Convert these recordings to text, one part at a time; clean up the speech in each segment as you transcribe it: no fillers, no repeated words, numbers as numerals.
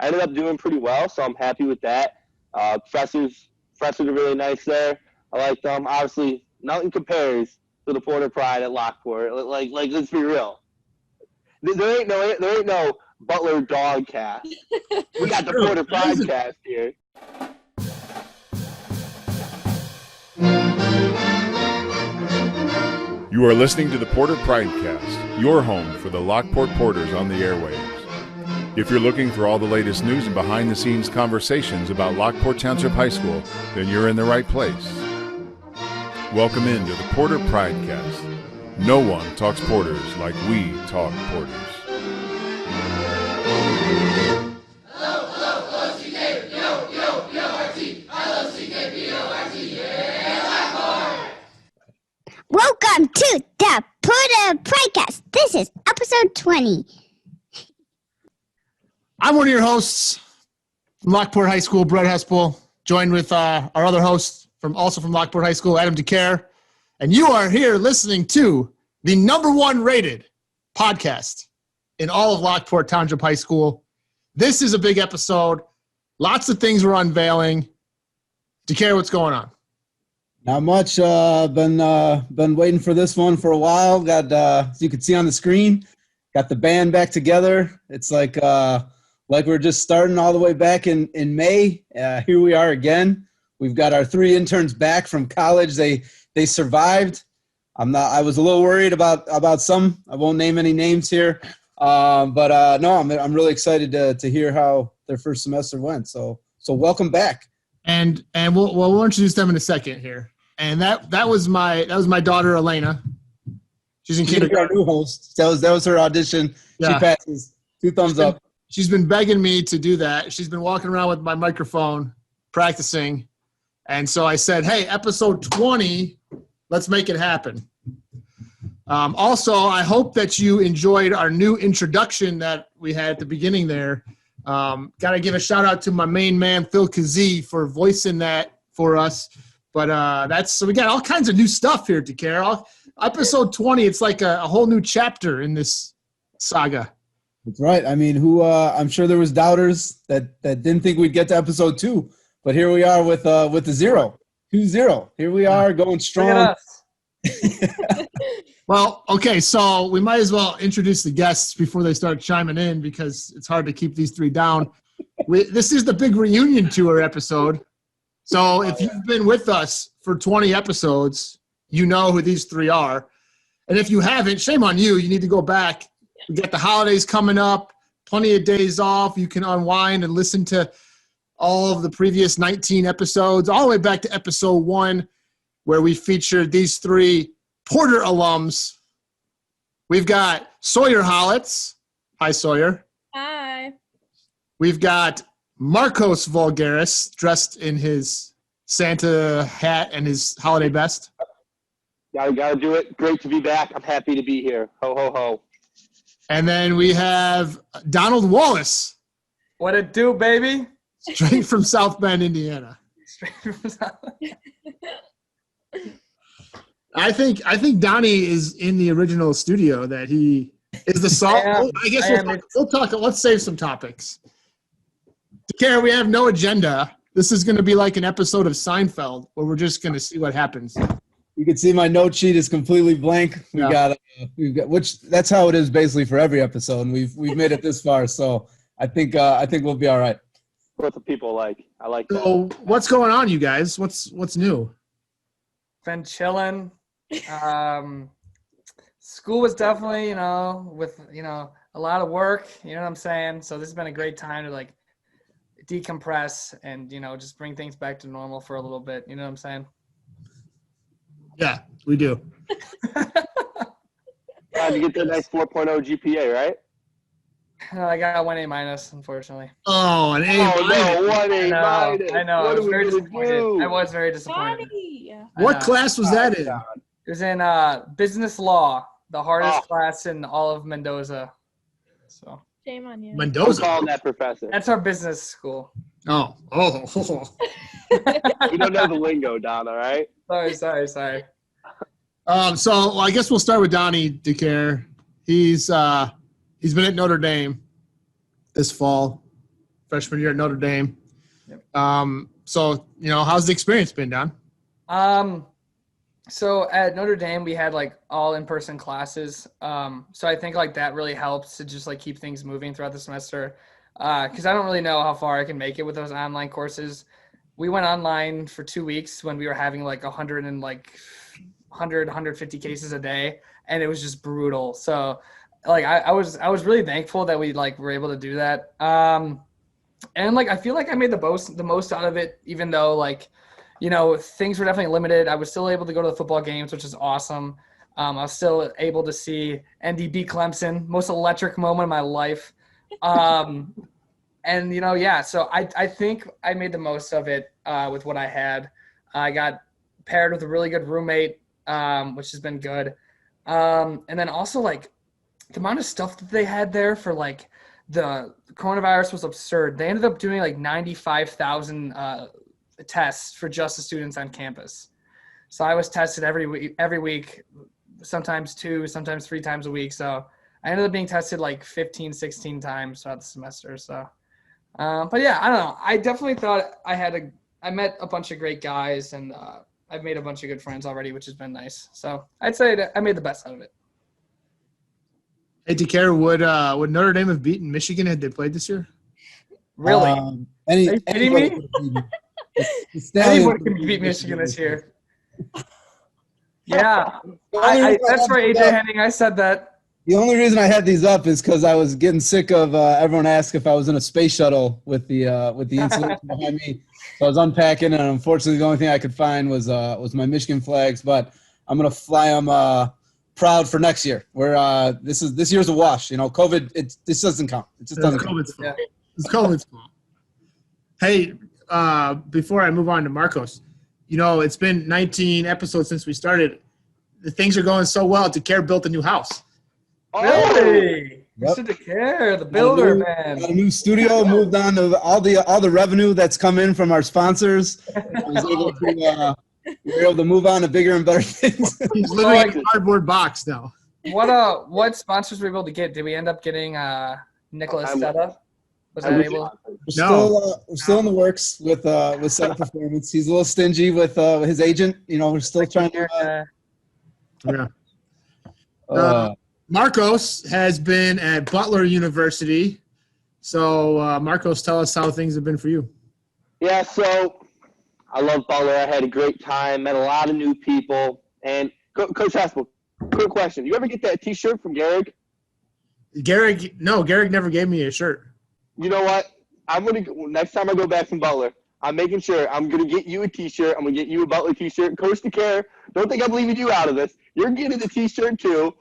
I ended up doing pretty well, so I'm happy with that. Professors are really nice there. I like them. Obviously, nothing compares to the Porter Pride at Lockport. Like let's be real. There ain't no Butler dog cast. We got the Porter Pridecast here. You are listening to the Porter Pridecast, your home for the Lockport Porters on the airwaves. If you're looking for all the latest news and behind-the-scenes conversations about Lockport Township High School, then you're in the right place. Welcome into the Porter Pridecast. No one talks Porters like we talk Porters. Hello, CK, P-O-R-T. I love CK, P-O-R-T, yeah, Lockport. Welcome to the Porter Pridecast. This is episode 20. I'm one of your hosts from Lockport High School, Brett Hespel, joined with our other host also from Lockport High School, Adam Daker. And you are here listening to the number one rated podcast in all of Lockport Township High School. This is a big episode. Lots of things we're unveiling. Daker, what's going on? Not much. Been waiting for this one for a while. Got as you can see on the screen, got the band back together. It's like we're just starting all the way back in May. Here we are again. We've got our 3 interns back from college. They survived. I was a little worried about some. I won't name any names here. But no, I'm really excited to hear how their first semester went. So welcome back. And we'll introduce them in a second here. And that was my daughter Elena. She's in kindergarten. Our new host. That was her audition. Yeah. She passes. 2 thumbs up. She's been begging me to do that. She's been walking around with my microphone, practicing. And so I said, hey, episode 20, let's make it happen. Also, I hope that you enjoyed our new introduction that we had at the beginning there. Got to give a shout out to my main man, Phil Kazee, for voicing that for us. But so we got all kinds of new stuff here, Daker. Episode 20, it's like a whole new chapter in this saga. That's right. I mean, I'm sure there was doubters that didn't think we'd get to episode 2, but here we are with the 2-0. Here we are going strong. Look at us. Well, okay, so we might as well introduce the guests before they start chiming in because it's hard to keep these 3 down. This is the big reunion tour episode. So if you've been with us for 20 episodes, you know who these 3 are. And if you haven't, shame on you. You need to go back. We got the holidays coming up, plenty of days off. You can unwind and listen to all of the previous 19 episodes, all the way back to episode 1, where we featured these 3 Porter alums. We've got Sawyer Hollatz. Hi, Sawyer. Hi. We've got Marcos Voulgaris, dressed in his Santa hat and his holiday best. Gotta do it. Great to be back. I'm happy to be here. Ho, ho, ho. And then we have Donald Wallace. What it do, baby? Straight from South Bend, Indiana. Straight from South Bend. I think Donnie is in the original studio. That he is the salt. I guess we'll talk. Let's save some topics. Daker, we have no agenda. This is going to be like an episode of Seinfeld where we're just going to see what happens. You can see my note sheet is completely blank. We've got which that's how it is basically for every episode, and we've made it this far. So I think we'll be all right. What the people like. I like that. So what's going on, you guys? What's new? Been chilling. School was definitely, with, a lot of work, you know what I'm saying? So this has been a great time to like decompress and, just bring things back to normal for a little bit. You know what I'm saying? Yeah, we do. Glad to get that nice 4.0 GPA, right? I got 1 A-, unfortunately. Oh, an A-. Oh, no, 1 A-. I know. I was very disappointed. I was very disappointed. What class was that in? It was in business law, the hardest class in all of Mendoza. So shame on you. Mendoza. I'm calling that professor. That's our business school. Oh. You don't know the lingo, Don, all right? Sorry. So I guess we'll start with Donnie Daker. He's been at Notre Dame this fall. freshman year at Notre Dame. Yep. So, how's the experience been, Don? So at Notre Dame, we had like all in-person classes. So I think like that really helps to just like keep things moving throughout the semester. Cause I don't really know how far I can make it with those online courses. We went online for 2 weeks when we were having like 150 cases a day, and it was just brutal. So like, I was really thankful that we like were able to do that. And like, I feel like I made the most out of it, even though like, things were definitely limited. I was still able to go to the football games, which is awesome. I was still able to see ND beat Clemson, most electric moment of my life. And, so I think I made the most of it with what I had. I got paired with a really good roommate, which has been good. And then also, like, the amount of stuff that they had there for, like, the coronavirus was absurd. They ended up doing, like, 95,000 tests for just the students on campus. So I was tested every week, sometimes 2, sometimes 3 times a week. So I ended up being tested like 15, 16 times throughout the semester. So, but yeah, I don't know. I definitely thought I met a bunch of great guys, and I've made a bunch of good friends already, which has been nice. So I'd say that I made the best out of it. Hey, Daker, would Notre Dame have beaten Michigan had they played this year? Really? Are you kidding me? Anybody can beat Michigan this year. Yeah, that's right, AJ Henning. I said that. The only reason I had these up is because I was getting sick of everyone asking if I was in a space shuttle with the insulation behind me. So I was unpacking, and unfortunately, the only thing I could find was my Michigan flags. But I'm gonna fly them proud for next year. Where this year's a wash. COVID, this doesn't count. It just doesn't count. COVID's fault. It's COVID's fault. Hey, before I move on to Marcos, it's been 19 episodes since we started. The things are going so well. Daker built a new house. Really? Yep. Mr. Daker, the builder, man. Got a new studio. Moved on to all the revenue that's come in from our sponsors. We were able to move on to bigger and better things. He's living in a cardboard box now. What sponsors were we able to get? Did we end up getting Nicholas Stetta? Was that able? We're still in the works with Stetta Performance. He's a little stingy with his agent. We're still trying to. Marcos has been at Butler University. So, Marcos, tell us how things have been for you. Yeah, so I love Butler. I had a great time, met a lot of new people. And Coach Haspel, quick question. You ever get that T-shirt from Garrick? Garrick never gave me a shirt. You know what? Next time I go back from Butler, I'm making sure I'm going to get you a T-shirt. I'm going to get you a Butler T-shirt. Coach Daker, don't think I'm leaving you out of this. You're getting the T-shirt too.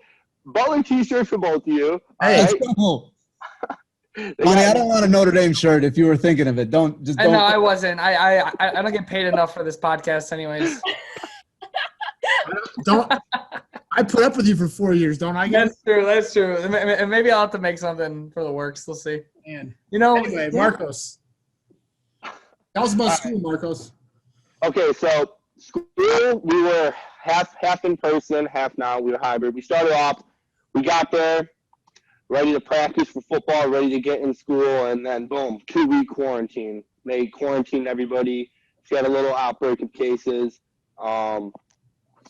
Butler T-shirt for both of you. Hey, let's go. Donnie, I don't want a Notre Dame shirt. If you were thinking of it, don't. No, I wasn't. I don't get paid enough for this podcast, anyways. I put up with you for 4 years, don't I? Guys? That's true. And maybe I'll have to make something for the works. We'll see. Man. Anyway, Marcos. Tell us about school, Marcos. Okay, so school, we were half in person, half now. We were hybrid. We started off, we got there, ready to practice for football, ready to get in school, and then boom, 2-week quarantine. They quarantined everybody. She had a little outbreak of cases. Kind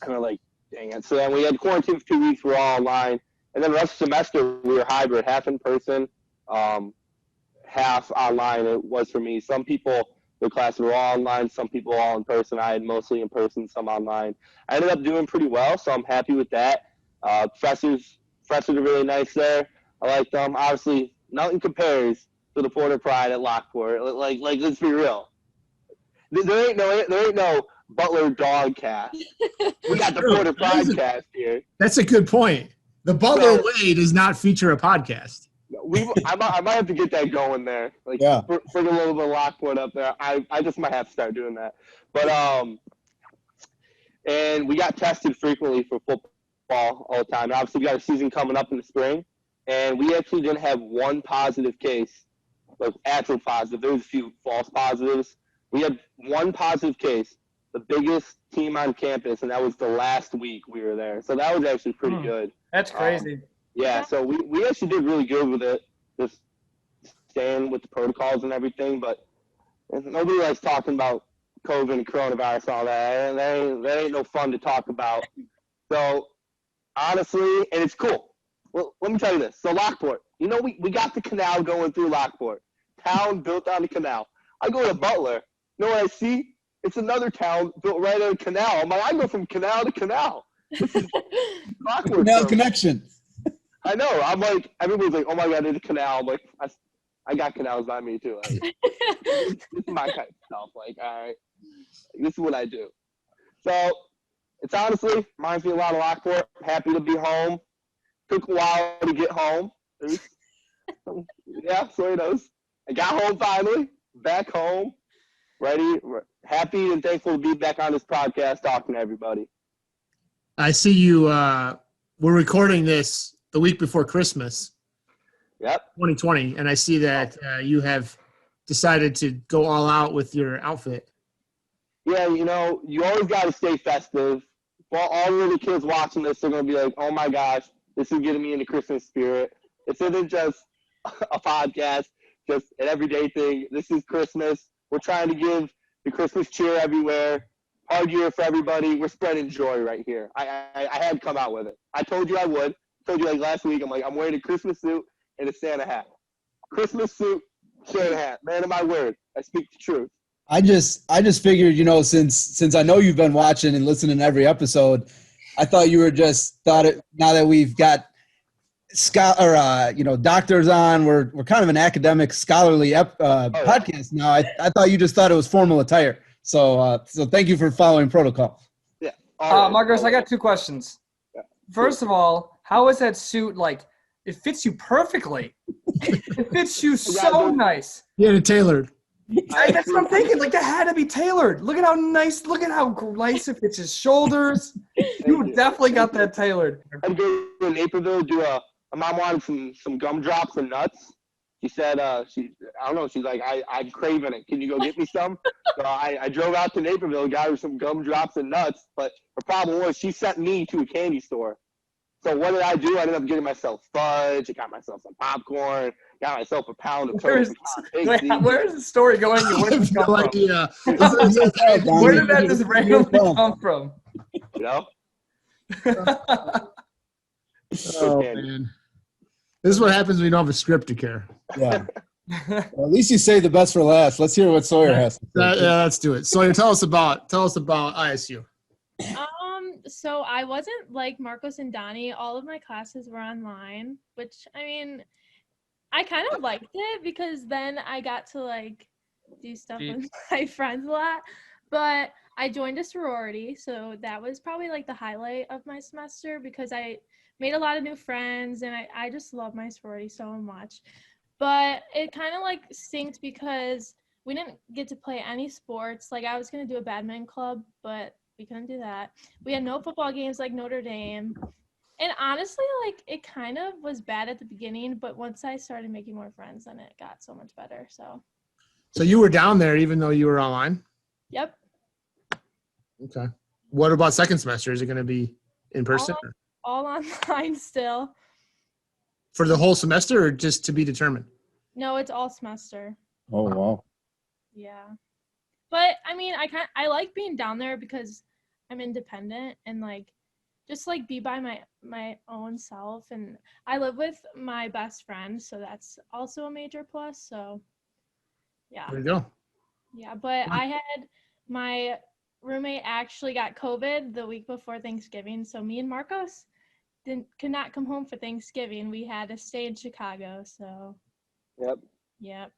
of like, dang it. So then we had quarantine for 2 weeks. We're all online. And then the rest of the semester, we were hybrid, half in person, half online. It was for me. Some people, their classes were all online. Some people all in person. I had mostly in person, some online. I ended up doing pretty well, so I'm happy with that. Professors are really nice there. I like them. Obviously, nothing compares to the Porter Pride at Lockport. Like, let's be real. There ain't no Butler dog cast. We got the Porter Pridecast here. That's a good point. The Butler Way does not feature a podcast. I might have to get that going there. Like, yeah. Bring a little bit of Lockport up there. I just might have to start doing that. But and we got tested frequently for football all the time. Obviously, we got a season coming up in the spring, and we actually didn't have one positive case, like actual positive. There was a few false positives. We had one positive case, the biggest team on campus, and that was the last week we were there. So that was actually pretty good. That's crazy. Yeah, so we actually did really good with it, just staying with the protocols and everything, but nobody likes talking about COVID and coronavirus and all that. That ain't no fun to talk about. So, honestly, and it's cool. Well, let me tell you this. So, Lockport, we got the canal going through Lockport. Town built on the canal. I go to Butler. You know what I see? It's another town built right on a canal. I'm like, I go from canal to canal. This is Lockport. Canal connection. I know. I'm like, everybody's like, oh my God, there's a canal. I'm like, I got canals by me too. Like, this is my kind of stuff. Like, all right, this is what I do. So it's honestly reminds me a lot of Lockport. Happy to be home. Took a while to get home. Yeah, so it is. I got home finally. Back home. Ready, happy and thankful to be back on this podcast talking to everybody. I see you. We're recording this the week before Christmas. Yep. 2020, and I see that you have decided to go all out with your outfit. Yeah, you always got to stay festive. For all the little kids watching this, they're going to be like, oh my gosh, this is getting me in the Christmas spirit. This isn't just a podcast, just an everyday thing. This is Christmas. We're trying to give the Christmas cheer everywhere. Hard year for everybody. We're spreading joy right here. I had to come out with it. I told you I would. I told you like last week, I'm wearing a Christmas suit and a Santa hat. Christmas suit, Santa hat. Man of my word. I speak the truth. I just figured, since I know you've been watching and listening to every episode, I thought you were now that we've got doctors on, we're kind of an academic scholarly podcast now. I thought you just thought it was formal attire. So thank you for following protocol. Yeah. Marcos, I got two questions. Yeah. First of all, how is that suit like? It fits you perfectly. It fits you so nice. Yeah, tailored. That's what I'm thinking. Like, that had to be tailored. Look at how nice it fits his shoulders. You definitely got that tailored. I'm going to Naperville, my mom wanted some gumdrops and nuts. She said, I don't know, she's like, I'm craving it. Can you go get me some? So I drove out to Naperville and got her some gumdrops and nuts. But her problem was she sent me to a candy store. So what did I do? I ended up getting myself fudge. I got myself some popcorn. Got myself a pound of Where's the story going? Where did it come from? Idea. Where did that just randomly come from? Oh, man. This is what happens when you don't have a script to care. Yeah. Well, at least you say the best for last. Let's hear what Sawyer has to say. Let's do it. Sawyer, tell us about ISU. So I wasn't like Marcos and Donnie. All of my classes were online, which I kind of liked it because then I got to do stuff with my friends a lot. But I joined a sorority, so that was probably the highlight of my semester because I made a lot of new friends and I just love my sorority so much. But it kind of stinks because we didn't get to play any sports. I was going to do a badminton club, but we couldn't do that. We had no football games like Notre Dame. And honestly, it kind of was bad at the beginning, but once I started making more friends, then it got so much better. So you were down there even though you were online? Yep. Okay. What about second semester? Is it going to be in person? All online still. For the whole semester or just to be determined? No, it's all semester. Oh, wow. Yeah. But I like being down there because I'm independent and just be by my own self, and I live with my best friend, so that's also a major plus. So yeah. There you go. Yeah, but I had my roommate actually got COVID the week before Thanksgiving, so me and Marcos could not come home for Thanksgiving. We had to stay in Chicago. So Yep.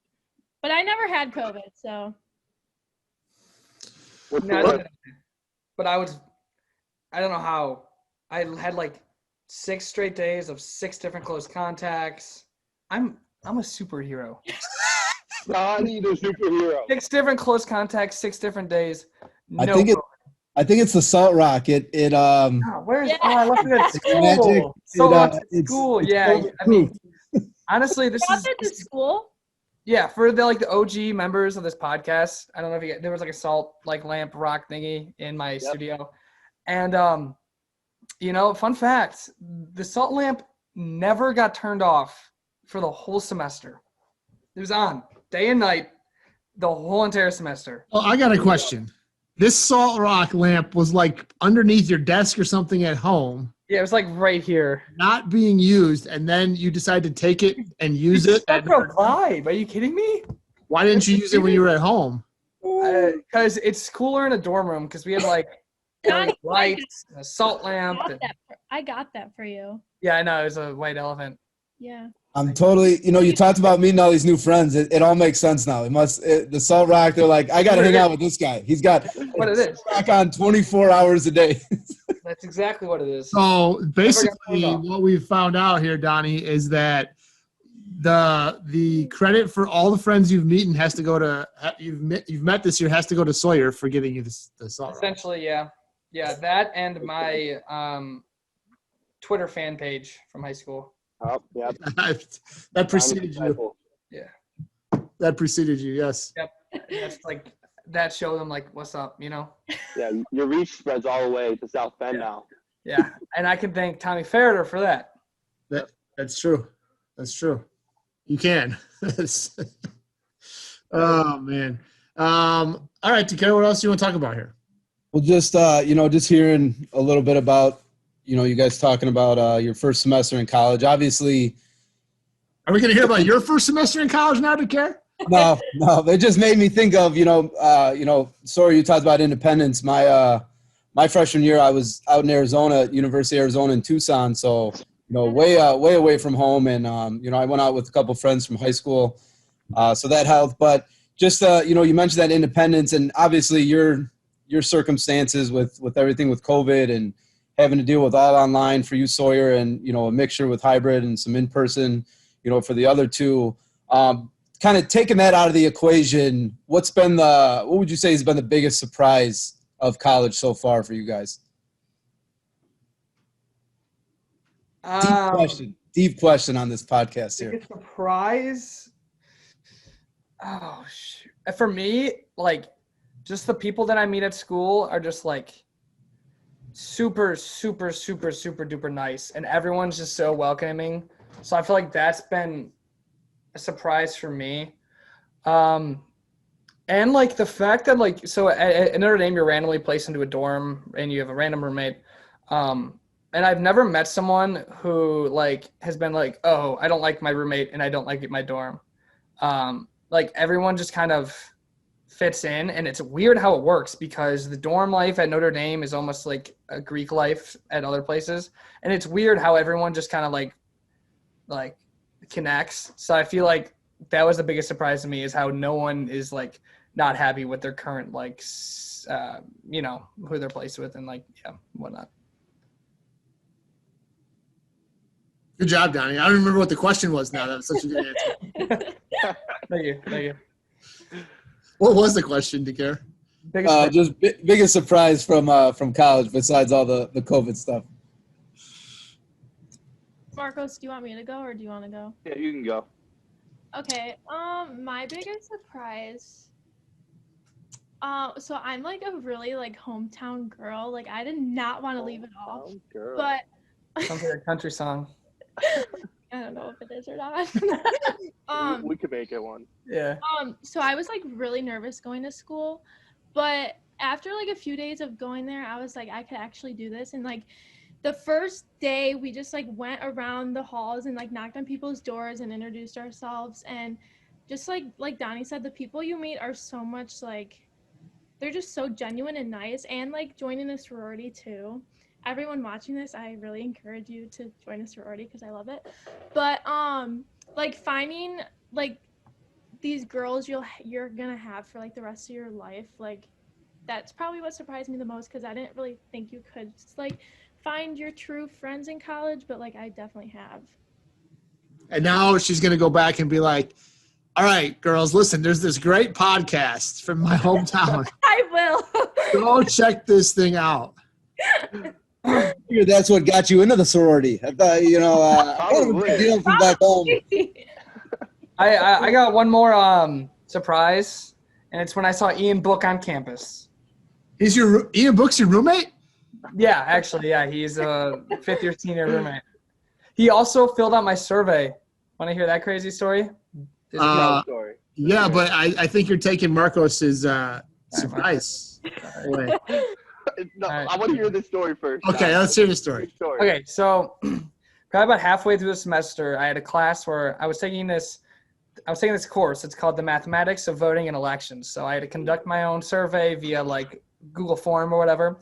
But I never had COVID, so. No, but I don't know how. I had 6 straight days of 6 different close contacts. I'm a superhero. Donnie the superhero. 6 different close contacts, 6 different days. I think it's the Salt Rock. I left it at school. Magic. School. Yeah. Honestly, this is to school. Yeah, for the OG members of this podcast, I don't know if there was a salt lamp rock thingy in my studio, and fun fact: the salt lamp never got turned off for the whole semester. It was on day and night, the whole entire semester. Oh, I got a question. This salt rock lamp was like underneath your desk or something at home, Yeah, it was like right here. not being used, and then you decide to take it and use it. Central Vibe. Are you kidding me? Why didn't you use it when you were at home? Because it's cooler in a dorm room because we had like Donnie, lights, a salt lamp. I got that for you. Yeah, I know. It was a white elephant. Yeah. I'm totally, you talked about meeting all these new friends. It all makes sense now. The Salt Rock, they're like, I got to hang out with this guy. He's got What it is. rock on 24 hours a day. That's exactly what it is. So basically, Never got what we've found out here, Donnie, is that the credit for all the friends you've met this year has to go to Sawyer for giving you the salt rock. Essentially, yeah. Yeah, that and my Twitter fan page from high school. Oh, yeah. That preceded you. Yeah. That preceded you, yes. Yep. That's like that showed them like what's up, Yeah, your reach spreads all the way to South Bend now. Yeah. And I can thank Tommy Ferreter for that. That's true. That's true. You can. Oh man. All right, Dakota, what else do you want to talk about here? Well, just hearing a little bit about, you guys talking about your first semester in college. Obviously, are we going to hear about your first semester in college now, Dakota? no, it just made me think of, Sawyer, you talked about independence. My freshman year, I was out in Arizona, University of Arizona in Tucson. So, way away from home. And, I went out with a couple friends from high school. So that helped. But just, you mentioned that independence, and obviously your circumstances with everything with COVID and having to deal with all online for you, Sawyer, and, a mixture with hybrid and some in-person, for the other two. Kind of taking that out of the equation, what would you say has been the biggest surprise of college so far for you guys? Deep question on this podcast here. Biggest surprise? Oh, shoot. For me, like, just the people that I meet at school are just like super, super, super, super duper nice. And everyone's just so welcoming. So I feel like that's been a surprise for me. And like the fact that like, so at Notre Dame, you're randomly placed into a dorm and you have a random roommate. And I've never met someone who like has been like, oh, I don't like my roommate and I don't like my dorm. Like everyone just kind of fits in, and it's weird how it works because the dorm life at Notre Dame is almost like a Greek life at other places. And it's weird how everyone just kind of like connects. So I feel like that was the biggest surprise to me, is how no one is like not happy with their current, like, who they're placed with and like, yeah, whatnot. Good job, Donnie. I don't remember what the question was now. That was such a good answer. Thank you. What was the question, Dakota? Biggest surprise from college besides all the COVID stuff. Marcos, do you want me to go or do you want to go? Yeah, you can go. Okay. My biggest surprise. So I'm like a really like hometown girl. Like I did not want to leave at all. Girl. But Sounds like a country song. I don't know if it is or not. We could make it one. Yeah. So I was like really nervous going to school, but after like a few days of going there, I was like, I could actually do this. And like the first day we just like went around the halls and like knocked on people's doors and introduced ourselves. And just like Donnie said, the people you meet are so much like, they're just so genuine and nice. And like joining a sorority too. Everyone watching this, I really encourage you to join a sorority because I love it. But like finding like these girls you're gonna have for like the rest of your life, like that's probably what surprised me the most, because I didn't really think you could just like find your true friends in college, but like I definitely have. And now she's gonna go back and be like, all right, girls, listen, there's this great podcast from my hometown. I will. Go check this thing out. That's what got you into the sorority. I thought, what a big deal from back home. I got one more surprise, and it's when I saw Ian Book on campus. Ian Book's your roommate? Yeah, actually, yeah. He's a fifth-year senior roommate. He also filled out my survey. Want to hear that crazy story? Story. Yeah, but I think you're taking Marcos's surprise away. No, All right. I want to hear this story first. Okay, let's hear the story. Okay, so probably about halfway through the semester, I had a class where I was taking this course. It's called the Mathematics of Voting in Elections. So I had to conduct my own survey via like Google Form or whatever.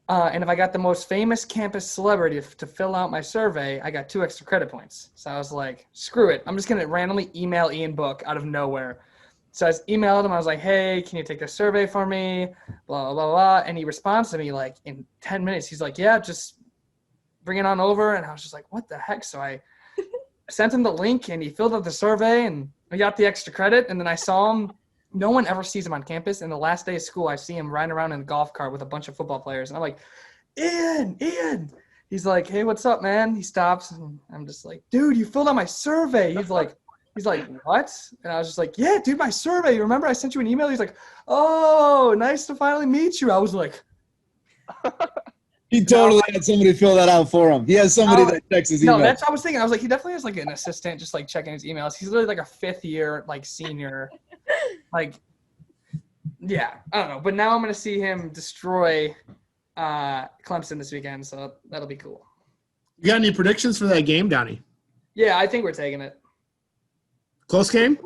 And if I got the most famous campus celebrity to fill out my survey, I got 2 extra credit points. So I was like, screw it. I'm just going to randomly email Ian Book out of nowhere. So I just emailed him. I was like, hey, can you take this survey for me? Blah, blah, blah, blah. And he responds to me like in 10 minutes. He's like, yeah, just bring it on over. And I was just like, what the heck? So I sent him the link and he filled out the survey and we got the extra credit. And then I saw him. No one ever sees him on campus. And the last day of school, I see him riding around in a golf cart with a bunch of football players. And I'm like, Ian. He's like, hey, what's up, man? He stops. And I'm just like, dude, you filled out my survey. He's like, what? And I was just like, yeah, dude, my survey. You remember I sent you an email? He's like, oh, nice to finally meet you. I was like. He totally had somebody fill that out for him. He has somebody that checks his email. No, that's what I was thinking. I was like, he definitely has like an assistant just like checking his emails. He's literally like a 5th year, like senior. Like, yeah, I don't know. But now I'm going to see him destroy Clemson this weekend. So that'll be cool. You got any predictions for that game, Donnie? Yeah, I think we're taking it. Close game?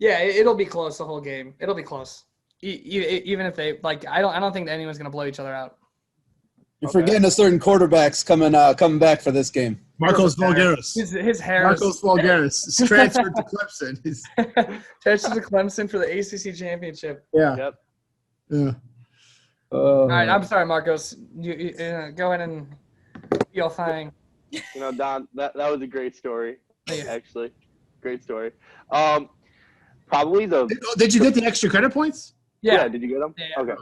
Yeah, it'll be close the whole game. It'll be close. Even if they like, I don't think anyone's gonna blow each other out. You're forgetting a certain quarterback's coming back for this game. Marcos Voulgaris. His hair. Marcos Voulgaris is transferred to Clemson. Transferred to Clemson for the ACC championship. Yeah. Yep. Yeah. All right, I'm sorry, Marcos. You go ahead and your thing. You know, Don, that was a great story. Actually, great story. Probably the. Did you get the extra credit points? Yeah. Did you get them? Yeah. Okay.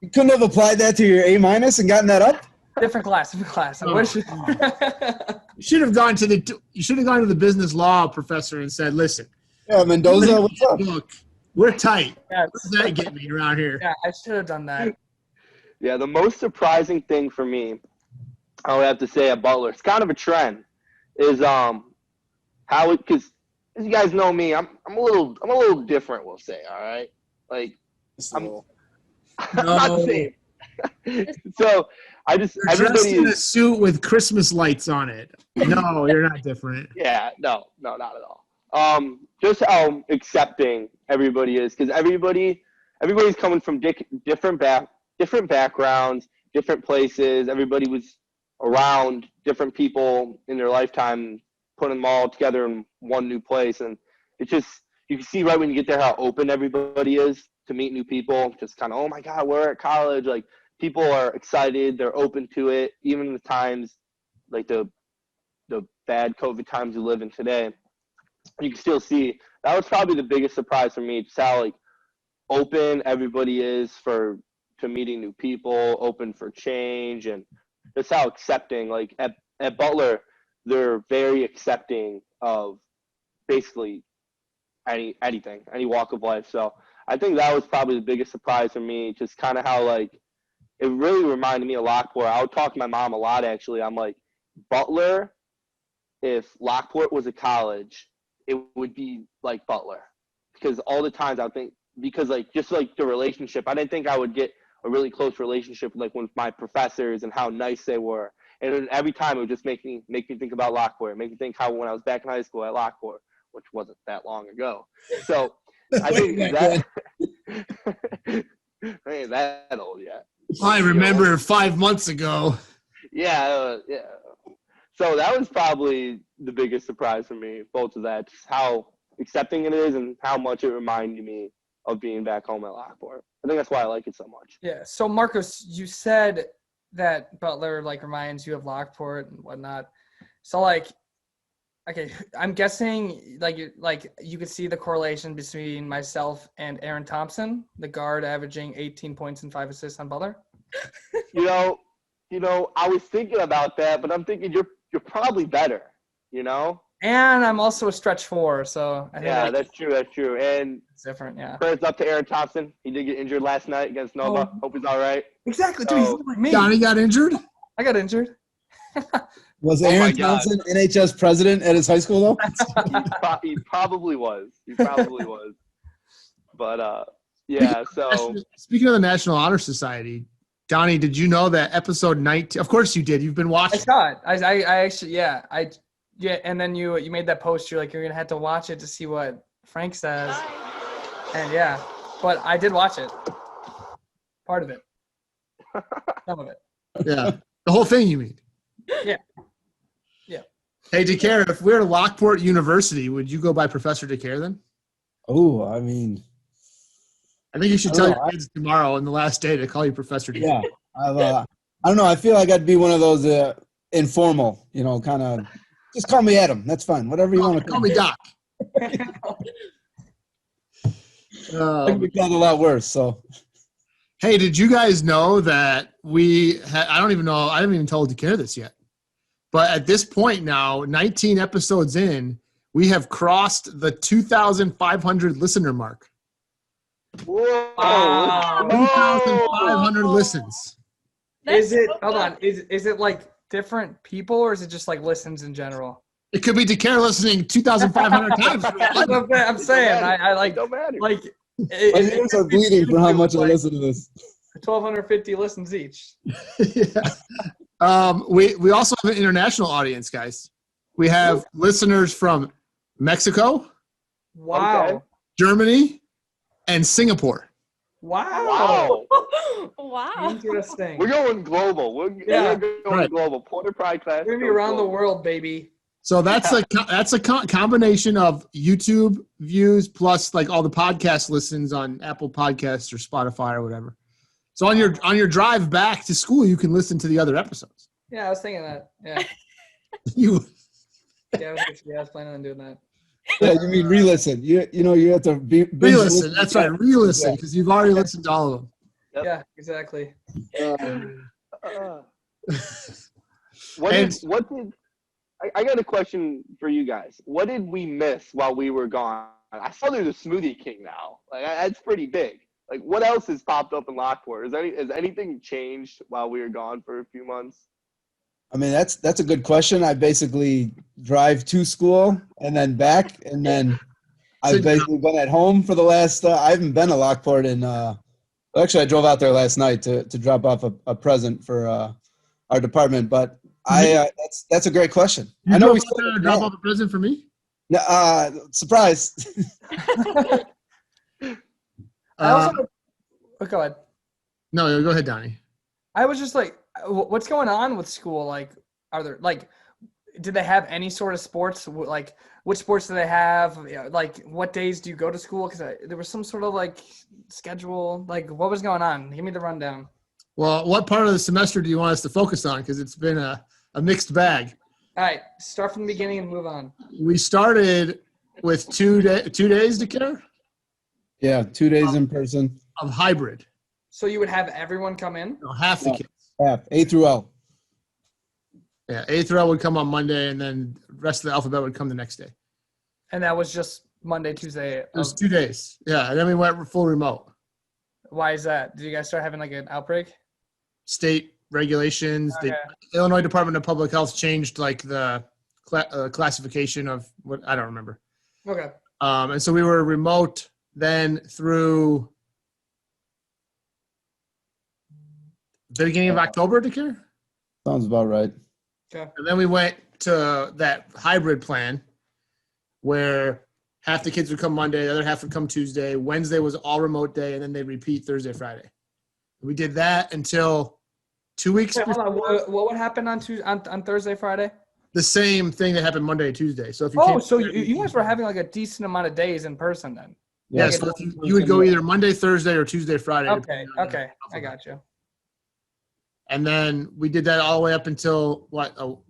You couldn't have applied that to your A- and gotten that up? Different class. I wish. You should have gone to the business law professor and said, "Listen, Yeah, Mendoza, what's up? look, we're tight. Yeah. What does that get me around here?" Yeah, I should have done that. Yeah, the most surprising thing for me, I would have to say at Butler, it's kind of a trend, is how it, because as you guys know me, I'm a little different, we'll say, all right? Like I'm not the same. So You're dressed in a suit with Christmas lights on it. No, you're not different. Yeah, no, not at all. Just how accepting everybody is, because everybody's coming from different backgrounds, different places. Everybody was around different people in their lifetime, putting them all together in one new place, and it's just, you can see right when you get there how open everybody is to meet new people. Just kind of, oh my God, we're at college. Like, people are excited, they're open to it, even in the times like the bad COVID times we live in today. You can still see that was probably the biggest surprise for me, just how like open everybody is to meeting new people, open for change, and just how accepting. Like at Butler, they're very accepting of basically anything, any walk of life. So I think that was probably the biggest surprise for me, just kind of how like it really reminded me of Lockport. I would talk to my mom a lot, actually. I'm like, Butler, if Lockport was a college, it would be like Butler. Because all the times I think, because like just like the relationship, I didn't think I would get a really close relationship like with my professors and how nice they were. And every time it would just make me think about Lockport, make me think how when I was back in high school at Lockport, which wasn't that long ago. So I think that I ain't that old yet. I remember 5 months ago. Yeah. So that was probably the biggest surprise for me, both of that, just how accepting it is and how much it reminded me of being back home at Lockport. I think that's why I like it so much. Yeah. So Marcos, you said that Butler like reminds you of Lockport and whatnot. So like, okay, I'm guessing like you could see the correlation between myself and Aaron Thompson, the guard averaging 18 points and 5 assists on Butler. You know, I was thinking about that, but I'm thinking you're probably better, you know? And I'm also a stretch 4, so I think that's true. And it's different, yeah. prayers up to Aaron Thompson. He did get injured last night against Nova. Hope he's all right. Exactly, dude. He's like me. Donnie got injured? I got injured. Was Oh my Aaron God. Thompson NHS president at his high school though? He probably was. He probably was. But yeah. So Speaking of the National Honor Society, Donnie, did you know that episode 19? Of course you did. You've been I watching. saw it. I actually, yeah. And then you made that post. You're like, you're going to have to watch it to see what Frank says. And yeah, but I did watch it. Part of it. Some of it. Yeah, the whole thing. You mean? Yeah. Hey, Daker, if we're at Lockport University, would you go by Professor Daker then? Oh, I mean, I think you should I tell don't your know. kids tomorrow on the last day to call you Professor Daker. yeah. I don't know. I feel like I'd be one of those informal, kind of. Just call me Adam. That's fine. Whatever you want to Call me Doc. I can be called a lot worse. So. Hey, did you guys know that I don't even know. I haven't even told Daker this yet. But at this point now, 19 episodes in, we have crossed the 2,500 listener mark. whoa, Wow. 2,500 listens. Is it, so hold good. on, is it like different people or is it just like listens in general? It could be Daker listening 2,500 times. I'm saying, I like, Don't matter. like, My ears are bleeding for how much I like listen to this. 1,250 listens each. Yeah. We also have an international audience, guys. We have listeners from Mexico, Wow. Okay. Germany, and Singapore. Wow. Wow. Wow. Interesting. We're going global. We're going Right. global. Porter Pridecast. We're gonna be around the world, baby. So that's a combination of YouTube views plus like all the podcast listens on Apple Podcasts or Spotify or whatever. So on your drive back to school, you can listen to the other episodes. Yeah, I was thinking that. Yeah. You Yeah, I was planning on doing that. Yeah, you mean re-listen. You have to binge re-listen. That's right, re-listen because you've already listened to all of them. Yep. Yeah, exactly. I got a question for you guys. What did we miss while we were gone? I saw there's a Smoothie King now. Like that's pretty big. Like what else has popped up in Lockport? Has anything changed while we were gone for a few months? I mean, that's a good question. I basically drive to school and then back, and then I've basically been at home for the last. I haven't been to Lockport in. Actually, I drove out there last night to drop off a present for our department. But that's a great question. You I know we drove out there to drop off a present for me. Surprise. I also, go ahead. No, go ahead, Donnie. I was just like, what's going on with school? Like, are there like, did they have any sort of sports? Like, which sports do they have? Like, what days do you go to school? Because there was some sort of like schedule. Like, what was going on? Give me the rundown. Well, what part of the semester do you want us to focus on? Because it's been a mixed bag. All right, start from the beginning and move on. We started with 2 days to care Yeah, 2 days in person. of hybrid. So you would have everyone come in? No, half the kids. Half A through L. Yeah, A through L would come on Monday, and then the rest of the alphabet would come the next day. And that was just Monday, Tuesday. It was 2 days. Yeah, and then we went full remote. Why is that? Did you guys start having like an outbreak? State regulations. Okay. The Illinois Department of Public Health changed like the classification of what I don't remember. Okay. And so we were remote then through the beginning of October to care. Sounds about right. Okay. And then we went to that hybrid plan where half the kids would come Monday, the other half would come Tuesday. Wednesday was all remote day, and then they repeat Thursday, Friday. We did that until 2 weeks Wait, hold before. on. What would happen on Thursday, Friday? The same thing that happened Monday, Tuesday. So if you Oh, came, so you guys were having like a decent amount of days in person then. yeah, so if you would go either Monday, Thursday, or Tuesday, Friday. Okay. depending on the Okay. I alphabet. got you. And then we did that all the way up until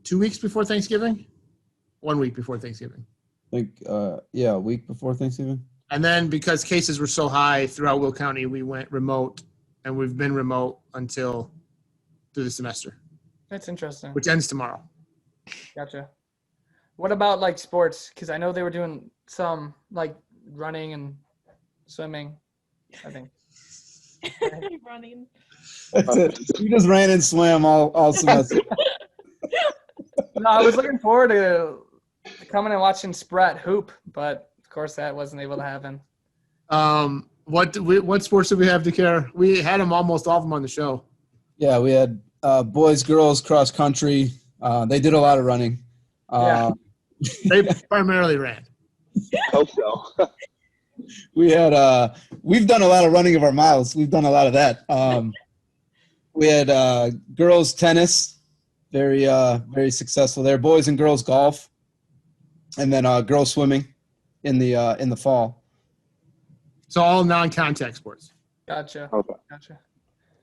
2 weeks before Thanksgiving? 1 week before Thanksgiving. I think, a week before Thanksgiving. And then because cases were so high throughout Will County, we went remote, and we've been remote until through the semester, That's interesting. which ends tomorrow. Gotcha. What about like sports? Because I know they were doing some like running and swimming, I think. Running. That's it. You just ran and swam all semester. No, I was looking forward to coming and watching Sprat hoop, but of course that wasn't able to happen. What sports did we have to care? We had them almost all of them on the show. Yeah, we had boys, girls, cross country. They did a lot of running. Yeah. They primarily ran. Hope so. We had we've done a lot of running of our miles. We've done a lot of that. We had girls tennis, very successful there. Boys and girls golf, and then girls swimming in the fall. So all non-contact sports. Gotcha. Okay. Gotcha.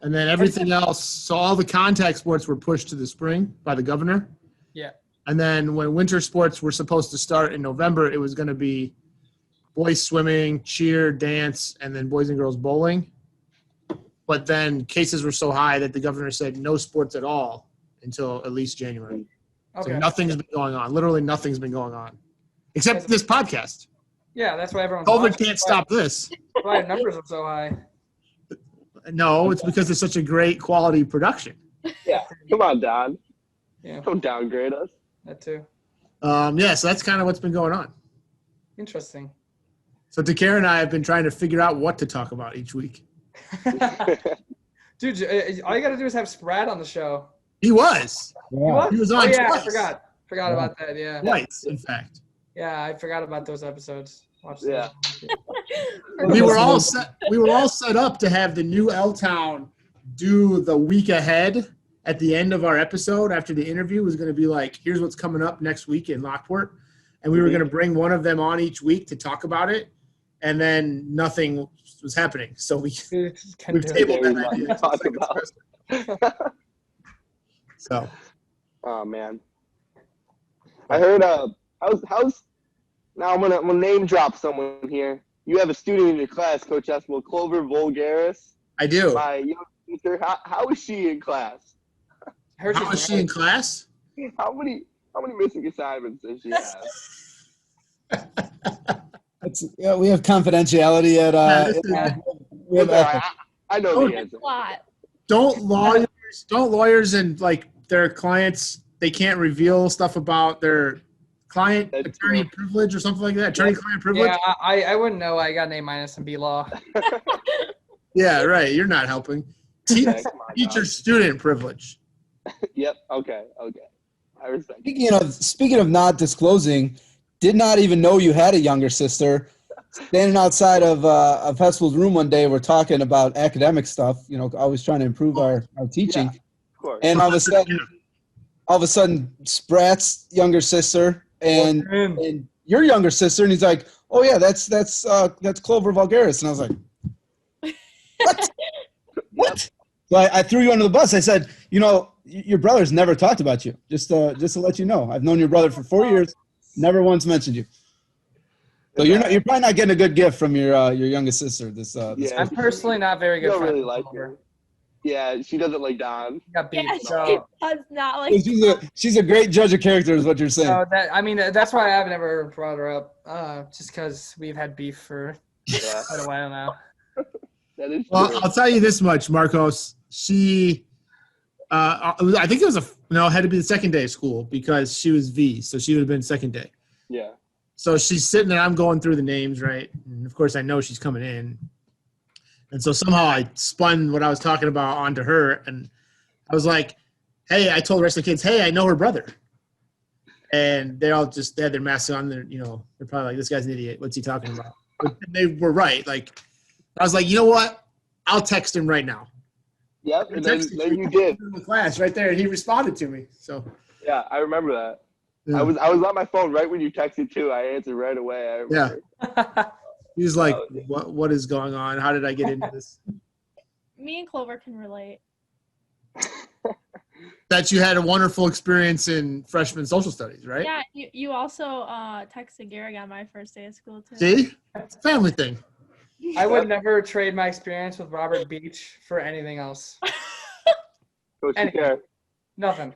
And then everything else. So all the contact sports were pushed to the spring by the governor. Yeah. And then when winter sports were supposed to start in November, it was going to be boys swimming, cheer, dance, and then boys and girls bowling. But then cases were so high that the governor said no sports at all until at least January. Okay. So nothing's been going on. Literally nothing's been going on. Except this podcast. Yeah, that's why everyone's COVID watching. can't stop this. That's why our numbers are so high. No, it's because it's such a great quality production. Yeah. Come on, Don. Yeah, Don't downgrade us. that too. Yeah, so that's kind of what's been going on. Interesting. So Takara and I have been trying to figure out what to talk about each week. Dude, all you got to do is have Sprat on the show. He was. Yeah. He was on yeah, twice. I forgot about that. Yeah. Twice, in fact. Yeah, I forgot about those episodes. Watch Yeah. We were all set up to have the new L-Town do the week ahead at the end of our episode after the interview was going to be like, here's what's coming up next week in Lockport. And we were going to bring one of them on each week to talk about it. And then nothing was happening. So we've tabled that idea. Talk about. So, Oh man. I heard how's now I'm gonna name drop someone here. You have a student in your class, Coach Espel, Clover Voulgaris. I do. My young sister. How is she in class? How is she in class? How many missing assignments does she have? Yeah, we have confidentiality at. We have ethics. I know the answer. Don't lawyers and like their clients, they can't reveal stuff about their client attorney privilege or something like that? Attorney-client privilege? Yeah, I wouldn't know. I got an A- in B law. Yeah, right. You're not helping. Teacher-student privilege. Yep. Okay. I respect. Speaking of not disclosing, did not even know you had a younger sister. Standing outside of Hespel's room one day, we're talking about academic stuff. Always trying to improve our teaching. Yeah, of course. And all of a sudden, Sprat's younger sister and your younger sister, and he's like, "Oh yeah, that's Clover Voulgaris," and I was like, "What? What?" So I threw you under the bus. I said, your brother's never talked about you. Just to let you know, I've known your brother for 4 years, never once mentioned you. So you're probably not getting a good gift from your youngest sister. This I'm personally not very good. I don't really like her. Yeah, she doesn't like Don. Got beat. Yeah, So, she does not like. she's a great judge of character, is what you're saying. so that's why I've never brought her up. Just because we've had beef for quite a while now. That is true. Well, I'll tell you this much, Marcos. She, I think it had to be the second day of school because she was V, so she would have been second day. Yeah. So she's sitting there. I'm going through the names, right? And of course, I know she's coming in. And so somehow I spun what I was talking about onto her, and I was like, "Hey," I told the rest of the kids, "Hey, I know her brother." And they all they had their masks on. They're probably like, "This guy's an idiot. What's he talking about?" But they were right. Like, I was like, "You know what? I'll text him right now." Yep. And then you did. In the class right there, and he responded to me. So Yeah, I remember that. yeah. I was on my phone right when you texted too. I answered right away. I remember. He was like, "What is going on? How did I get into this?" Me and Clover can relate. That you had a wonderful experience in freshman social studies, right? Yeah, you also texted Garrick on my first day of school too. See? It's a family thing. I would never trade my experience with Robert Beach for anything else. Coach Anyway. Care. Nothing.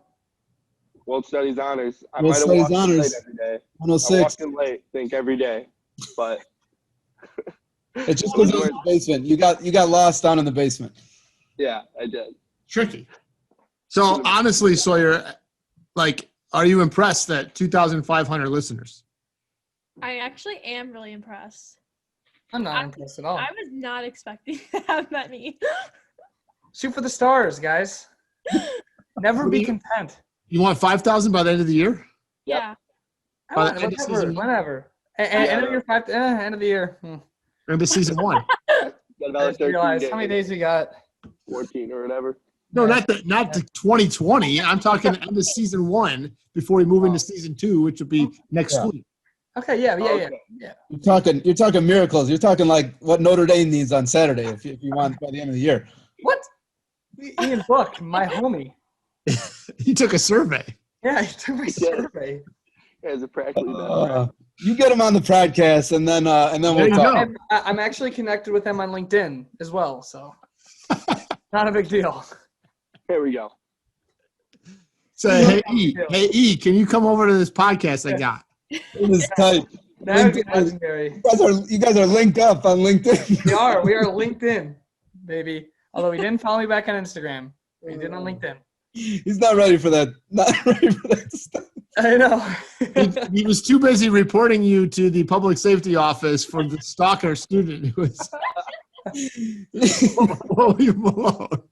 World Studies honors. I World might have Studies walked in honors. late every day. I 106. walked in late, think every day, but It's just because it was in the basement. You got lost down in the basement. yeah, I did. Tricky. So honestly, Sawyer, like are you impressed that 2,500 listeners? I actually am really impressed. I'm not impressed at all. I was not expecting to have many. Shoot for the stars, guys. Never be content. You want 5,000 by the end of the year? Yeah. By the end of season one? Whenever. End of year end of the year. End of season one. Got I another just 13 realized days, how many days we got. 14 or whatever. No, not the 2020. I'm talking end of season one before we move into season two, which will be next week. Okay, yeah. You're talking miracles. You're talking like what Notre Dame needs on Saturday if you want by the end of the year. What? Ian Book, my homie. He took a survey. Yeah, he took my survey. Yeah, it's practically done. You get him on the podcast, and then we'll talk. I'm actually connected with him on LinkedIn as well, so not a big deal. Here we go. So hey E, can you come over to this podcast I got? It is tight. That would be legendary. You guys are linked up on LinkedIn. We are LinkedIn, baby. Although he didn't follow me back on Instagram. He did on LinkedIn. He's not ready for that. Not ready for that stuff. I know. He was too busy reporting you to the public safety office for the stalker student who was William Malone.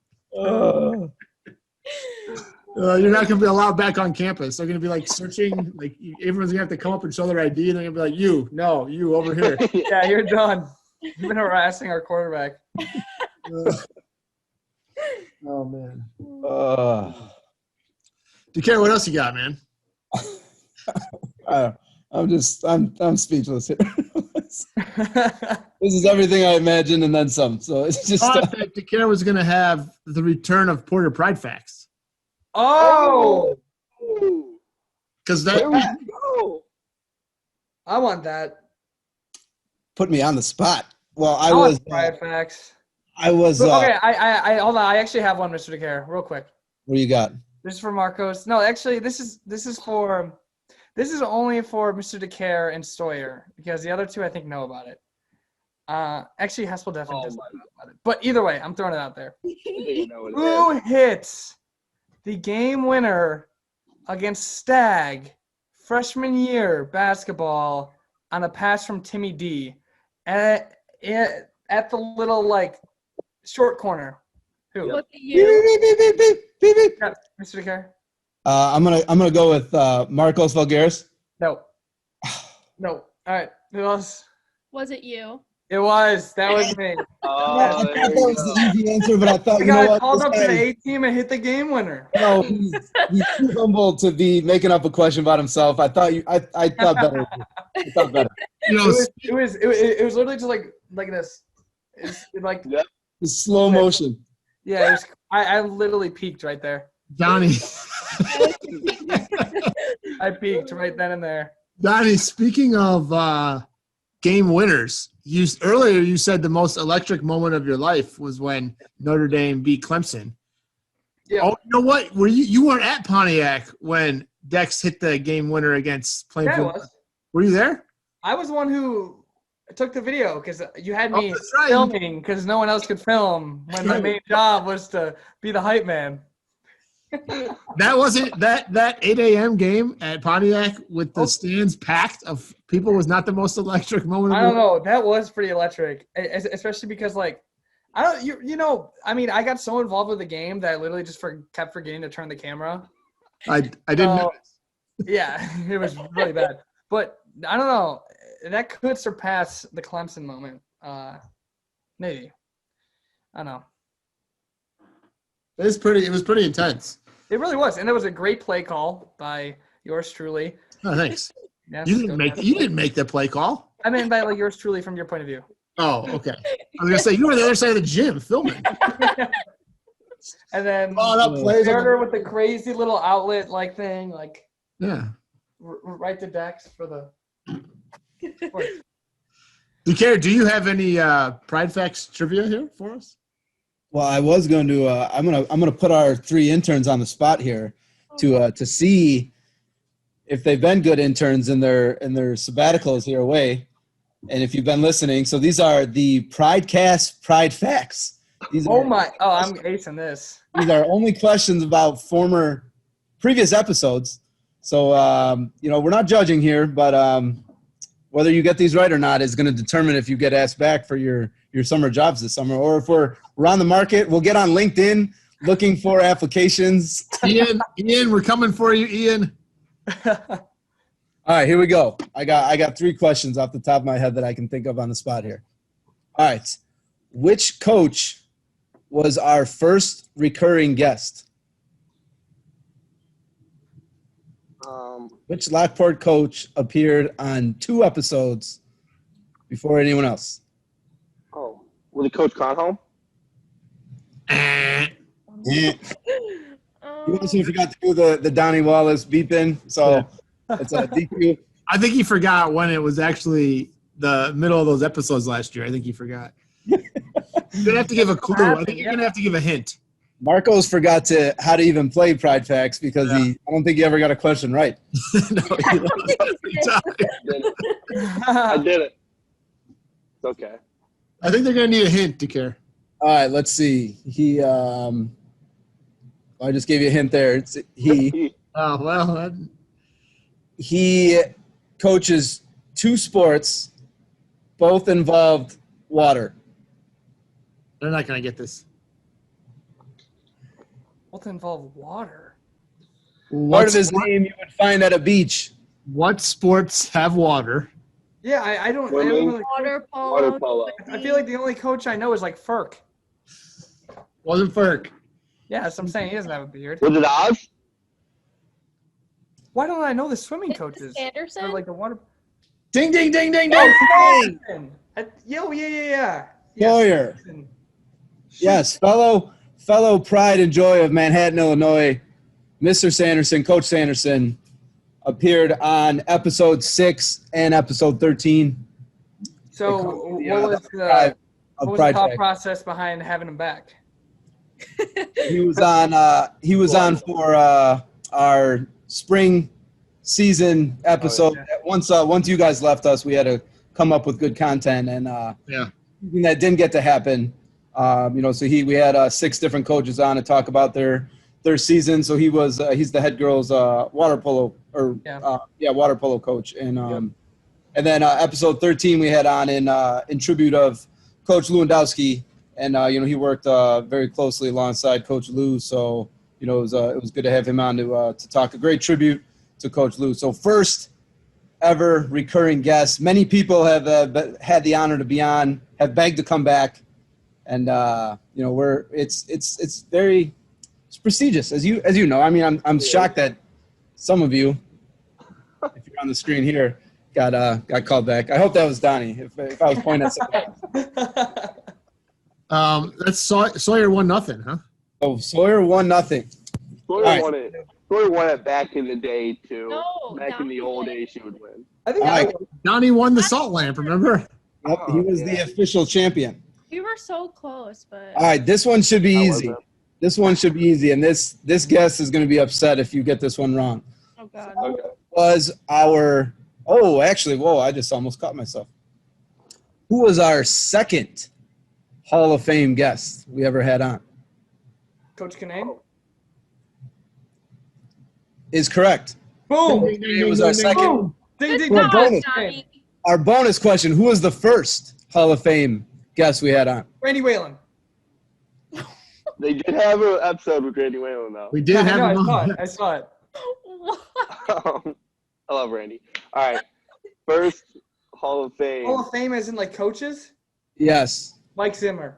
You're not going to be allowed back on campus. They're going to be like searching. Like everyone's going to have to come up and show their ID, and they're going to be like, you over here. Yeah, you're done. You've been harassing our quarterback. Oh man. Daker, what else you got, man? I'm speechless here. This is everything I imagined and then some. So it's just. I thought that Daker was going to have the return of Porter Pride Facts. Oh, because that. I want that. Put me on the spot. Well, I want was. Pride Facts. I was. Okay, I hold on. I actually have one, Mr. Daker, real quick. What do you got? This is for Marcos. No, actually, this is only for Mr. Daker and Sawyer because the other two I think know about it. Actually, Hespel definitely doesn't know about it. But either way, I'm throwing it out there. Who hits the game winner against Stag freshman year basketball on a pass from Timmy D at the little short corner? Who? Look at you. Yeah, Mr. Daker. I'm gonna go with Marcos Voulgaris. No. All right. Who else? Was it you? It was. That was me. I thought that was the easy answer, but I thought called up to the A team and hit the game winner. No, he's too humble to be making up a question about himself. I thought better. I thought better. It was literally just like this. It's like slow motion. Yeah, I literally peaked right there. Donnie. I peaked right then and there. Donnie, speaking of game winners, earlier you said the most electric moment of your life was when Notre Dame beat Clemson. Yeah. Oh, you know what? You weren't at Pontiac when Dex hit the game winner against Plainfield? Yeah, I was. Were you there? I was the one who took the video because you had me right. filming because no one else could film when my main job was to be the hype man. That wasn't that 8 a.m. game at Pontiac with the stands packed of people was not the most electric moment. I don't know. That was pretty electric, especially because I got so involved with the game that I literally just kept forgetting to turn the camera. I didn't know. Yeah, it was really bad. But I don't know. That could surpass the Clemson moment. Maybe. I don't know. It was pretty intense. It really was, and it was a great play call by yours truly. Oh, thanks. Yes, you didn't make the play call. I mean by yours truly from your point of view. Oh, okay. I was gonna say you were on the other side of the gym filming. And then Carter with the crazy little outlet thing, yeah, right to Dex for the. Daker, do you have any Pride Facts trivia here for us? Well, I was going to. I'm gonna put our 3 interns on the spot here to see if they've been good interns in their sabbaticals here away, and if you've been listening. So these are the Pridecast Pride Facts. I'm acing this. These are only questions about previous episodes. So, we're not judging here, but whether you get these right or not is going to determine if you get asked back for your summer jobs this summer, or if we're on the market, we'll get on LinkedIn looking for applications. Ian, we're coming for you, Ian. All right, here we go. I got 3 questions off the top of my head that I can think of on the spot here. All right. Which coach was our first recurring guest? Which Lockport coach appeared on 2 episodes before anyone else? Oh, was it Coach Cronholm? You also forgot to do the Donny Wallace beep in, so it's a DQ. I think he forgot when it was actually the middle of those episodes last year. I think he forgot. You're going to have to give a clue. I think you're going to have to give a hint. Marcos forgot how to even play Pride Facts because I don't think he ever got a question right. No, he lost every time. I did it. It's okay. I think they're going to need a hint to care. All right, let's see. I just gave you a hint there. It's he. Oh, well. He coaches 2 sports, both involved water. They're not going to get this. Both involve water. Part of his name you would find at a beach. What sports have water? Yeah, I don't Swimming. really, Water polo. Water polo. I feel like the only coach I know is like Ferk. Wasn't Ferk. Yeah, that's what I'm saying. He doesn't have a beard. Was it Oz? Why don't I know the swimming coaches? Anderson? Or like the water. Ding, ding, ding, ding, ding. Oh, yeah. Sawyer. Yes, fellow pride and joy of Manhattan, Illinois, Mr. Sanderson, Coach Sanderson, appeared on episode 6 and episode 13. So what was the thought process behind having him back? He was on for our spring season episode. Once you guys left us, we had to come up with good content, and that didn't get to happen. So we had 6 different coaches on to talk about their season. So he's the head girls water polo water polo coach, and then episode 13 we had on in tribute of Coach Lewandowski, and he worked very closely alongside Coach Lou. So it was good to have him on to talk a great tribute to Coach Lou. So first ever recurring guest. Many people have had the honor to be on, have begged to come back. And it's very prestigious, as you know. I mean, I'm shocked that some of you, if you're on the screen here, got called back. I hope that was Donnie. If I was pointing at something. That's Sawyer 1-0, huh? Oh, Sawyer 1-0. Sawyer won it. Sawyer won it back in the day too. No, back in the Donnie old did. days, she would win. I think Donnie won the salt lamp, remember? Yep, he was the official champion. We were so close, but All right, this one should be easy. wasn't. This one should be easy, and this guest is going to be upset if you get this one wrong. oh god. Okay. Was our I just almost caught myself. Who was our second Hall of Fame guest we ever had on? Coach Canane. Is correct. Boom. It was our second. Ding, ding, Good Well, job, bonus. Donnie. Our bonus question: who was the first Hall of Fame guest we had on? Randy Whalen. They did have an episode with Randy Whalen though. We did have him on. I saw it. What? I love Randy. All right, first Hall of Fame. Hall of Fame as in like coaches? Yes. Mike Zimmer.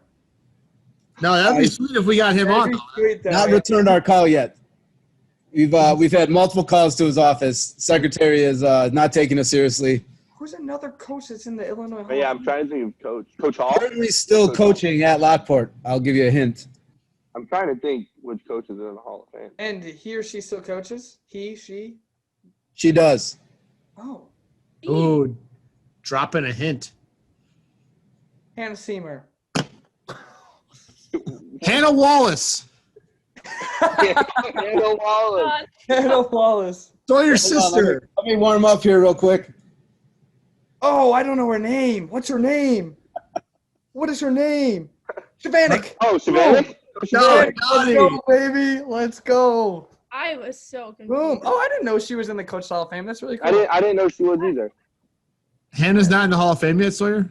No, that'd be sweet if we got him on. That'd be sweet, though. Not returned our call yet. We've had multiple calls to his office. Secretary is not taking us seriously. Who's another coach that's in the Illinois Hall? But yeah, I'm trying to think of Coach Hall. Currently still coaching at Lockport. I'll give you a hint. I'm trying to think which coaches are in the Hall of Fame. And he or she still coaches? He, she? She does. Oh. Ooh, dropping a hint. Hannah Seymour. Hannah Wallace. Hannah Wallace. God. Hannah Wallace. Sawyer's Hold on, sister. let me warm up here real quick. Oh, I don't know her name. What's her name? What is her name? Shavanik. Oh, Savannah. No, Let's Donnie. go, baby. Let's go. I was so confused. Boom. Oh, I didn't know she was in the Coach Hall of Fame. That's really cool. I didn't know she was either. Hannah's not in the Hall of Fame yet, Sawyer?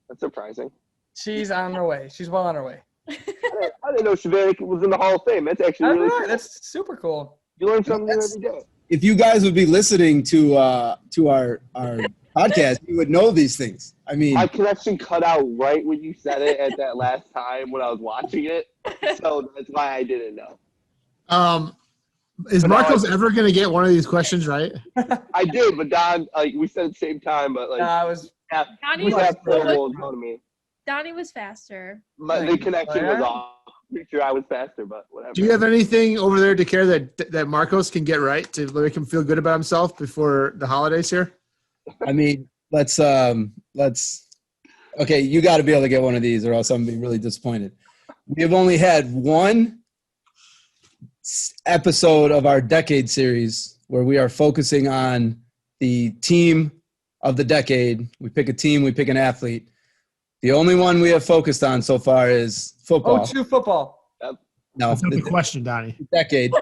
That's surprising. She's on her way. She's well on her way. I didn't know Shavanik was in the Hall of Fame. That's actually really cool. That's super cool. You learn something new every day. If you guys would be listening to our podcast, you would know these things. I mean, My connection cut out right when you said it at that last time when I was watching it. So that's why I didn't know. Is But now Marcos ever going to get one of these questions right? I did, but Don, we said at the same time, but I was. Donnie we was, have formal in front of me. Donnie was faster. The connection was off. Pretty sure I was faster, but whatever. Do you have anything over there to care that Marcos can get right to make him feel good about himself before the holidays here? I mean, let's. Okay, you got to be able to get one of these, or else I'm gonna be really disappointed. We have only had one episode of our decade series where we are focusing on the team of the decade. We pick a team, we pick an athlete. The only one we have focused on so far is football. Oh, true football. No, That's not the question, Donnie. decade.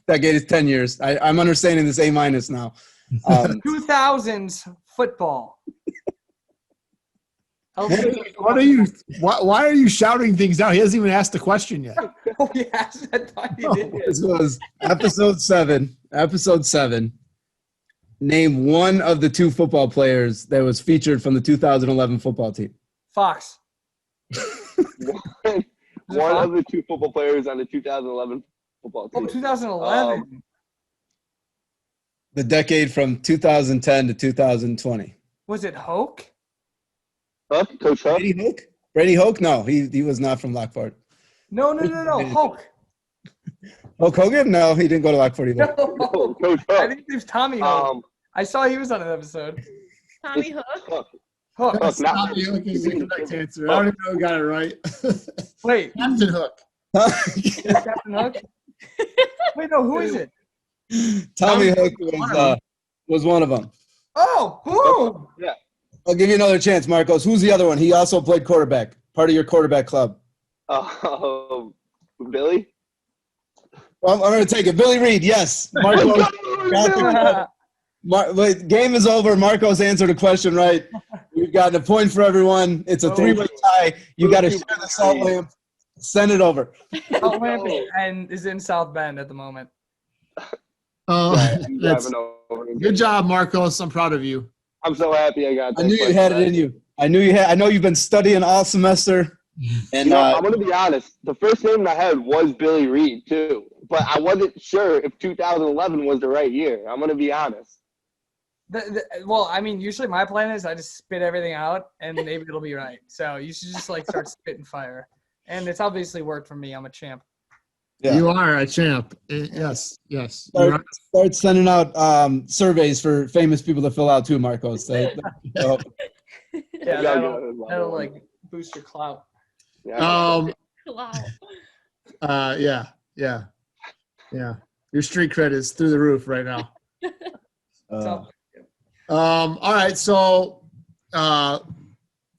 Decade is 10 years. I'm understanding this A- now. 2000s football. What are you? Why are you shouting things out? He hasn't even asked the question yet. Oh, yes. I thought you did. This was episode 7. Episode 7. Name one of the 2 football players that was featured from the 2011 football team. Fox. One of the 2 football players on the 2011 football team. Oh, 2011. The decade from 2010 to 2020. Was it Hoke? Hook? Coach Hook? Brady Hoke? Brady Hoke? No, he was not from Lockport. No. Hoke. Hulk Hogan? No, he didn't go to Lockport either. No, Coach I Hook. think it was Tommy Hoke. I saw he was on an episode. Tommy Hook. Hook. Hook. Hook, not Tommy Hook is the correct answer. I don't even know who got it right. Wait, Captain Hook. Captain Hook? Wait, no, who is it? Tommy Hook was one of them. Oh, boom! Yeah. I'll give you another chance, Marcos. Who's the other one? He also played quarterback, part of your quarterback club. Billy? Well, I'm going to take it. Billy Reed, yes. Marcos. Wait, game is over. Marcos answered a question right. We've gotten a point for everyone. It's a 3-way tie. You got to share the salt lamp. Send it over. Salt Lamp is in South Bend at the moment. Good job, Marcos. I'm proud of you. I'm so happy I got that. I knew you had it in you. I know you've been studying all semester. And I'm going to be honest. The first name in I had was Billy Reed, too. But I wasn't sure if 2011 was the right year. I'm going to be honest. Well, I mean, usually my plan is I just spit everything out, and maybe it'll be right. So you should just, start spitting fire. And it's obviously worked for me. I'm a champ. yeah. You are a champ. Yes. Start sending out surveys for famous people to fill out too, Marcos. Yeah, that'll boost your clout. Wow. Yeah. Your street cred is through the roof right now. All right. So,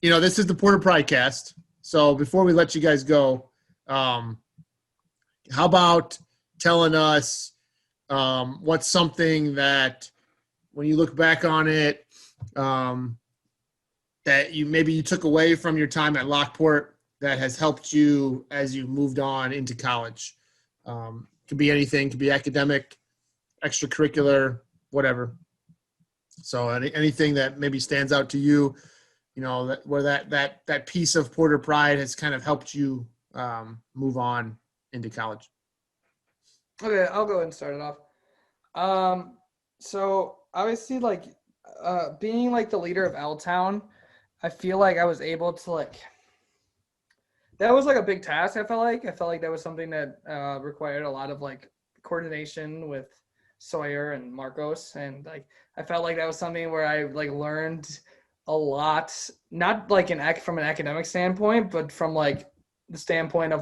this is the Porter Pridecast. So before we let you guys go, how about telling us what's something that when you look back on it, that you took away from your time at Lockport that has helped you as you moved on into college? Could be anything, could be academic, extracurricular, whatever. So anything that maybe stands out to you, that piece of Porter Pride has kind of helped you move on into college. Okay, I'll go ahead and start it off. So obviously, being the leader of L-Town, I feel like I was able to that was a big task. I felt like that was something that required a lot of coordination with Sawyer and Marcos, and I felt like that was something where I learned a lot, not from an academic standpoint, but from the standpoint of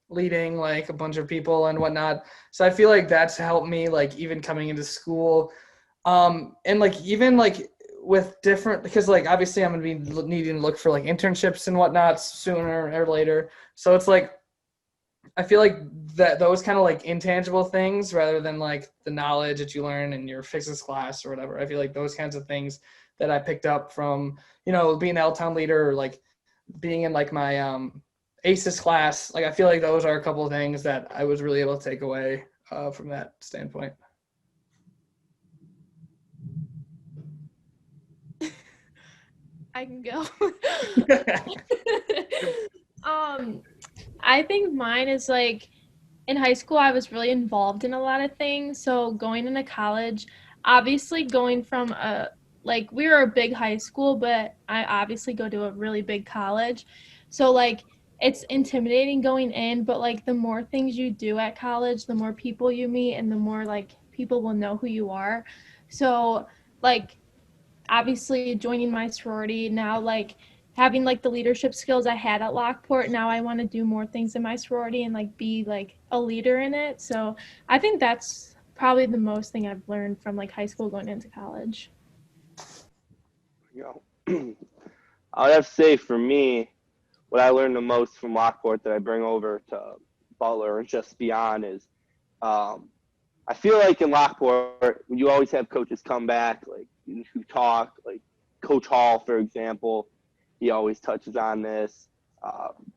leading a bunch of people and whatnot. So I feel like that's helped me even coming into school, and even with different, because obviously I'm gonna be needing to look for internships and whatnot sooner or later. So it's I feel like that those kind of like intangible things rather than like the knowledge that you learn in your physics class or whatever. I feel like those kinds of things that I picked up from, being the L-Town leader or like being in like my ACES class, like I feel like those are a couple of things that I was really able to take away from that standpoint. I can go. I think mine is like in high school I was really involved in a lot of things. So going into college, obviously going from we were a big high school, but I obviously go to a really big college. So like it's intimidating going in, but like the more things you do at college, the more people you meet and the more like people will know who you are. So like obviously joining my sorority now, like having like the leadership skills I had at Lockport, now I want to do more things in my sorority and like be like a leader in it. So I think that's probably the most thing I've learned from like high school going into college. I would have to say for me, what I learned the most from Lockport that I bring over to Butler or just beyond is I feel like in Lockport, you always have coaches come back, like who talk, like Coach Hall, for example. He always touches on this.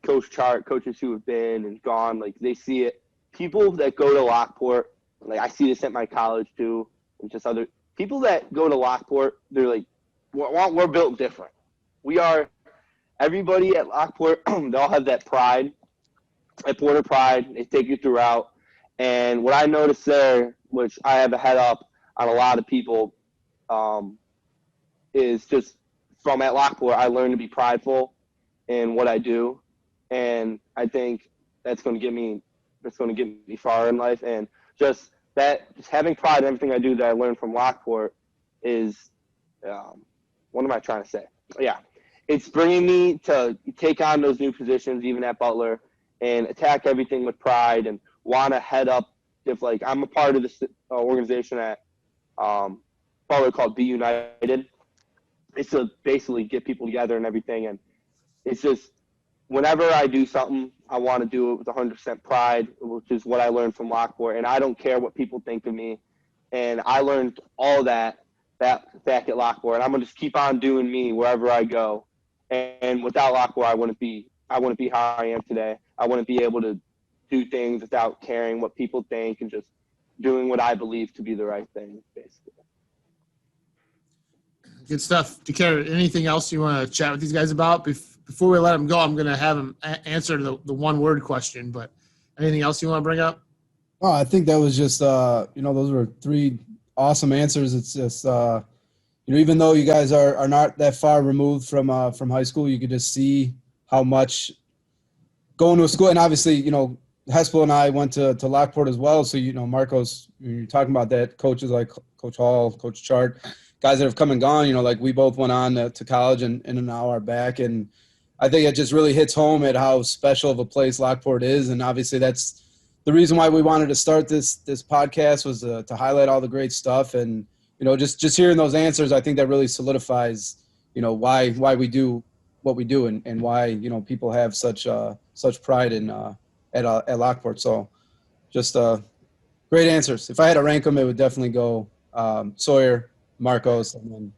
Coach Chart, coaches who have been and gone, like they see it. People that go to Lockport, like I see this at my college too, and just other people that go to Lockport, they're like, we're built different. We are, everybody at Lockport, they all have that pride, at Porter Pride. They take you throughout. And what I noticed there, which I have a head up on a lot of people, is just from at Lockport, I learned to be prideful in what I do. And I think that's going to get me far in life. And just having pride in everything I do that I learned from Lockport is, what am I trying to say? Yeah. It's bringing me to take on those new positions, even at Butler, and attack everything with pride and want to head up. If like I'm a part of this organization at Butler called Be United. It's to basically get people together and everything. And it's just whenever I do something, I want to do it with 100% pride, which is what I learned from Lockport. And I don't care what people think of me. And I learned all that back at Lockport. And I'm going to just keep on doing me wherever I go. And without Lockport, I wouldn't be how I am today. I wouldn't be able to do things without caring what people think and just doing what I believe to be the right thing, basically. Good stuff. Daker, anything else you want to chat with these guys about? Before we let them go, I'm going to have them answer the one-word question, but anything else you want to bring up? Oh, I think that was just, those were three awesome answers. It's just, even though you guys are not that far removed from high school, you could just see how much going to a school, and obviously, Hespel and I went to Lockport as well. So, Marcos, you're talking about that, coaches like Coach Hall, Coach Chart, guys that have come and gone, like we both went on to college and now are back. And I think it just really hits home at how special of a place Lockport is. And obviously that's the reason why we wanted to start this podcast was to highlight all the great stuff. And, just hearing those answers, I think that really solidifies, why we do what we do and why, people have such pride in at Lockport. So just great answers. If I had to rank them, it would definitely go Sawyer, Marcos, and then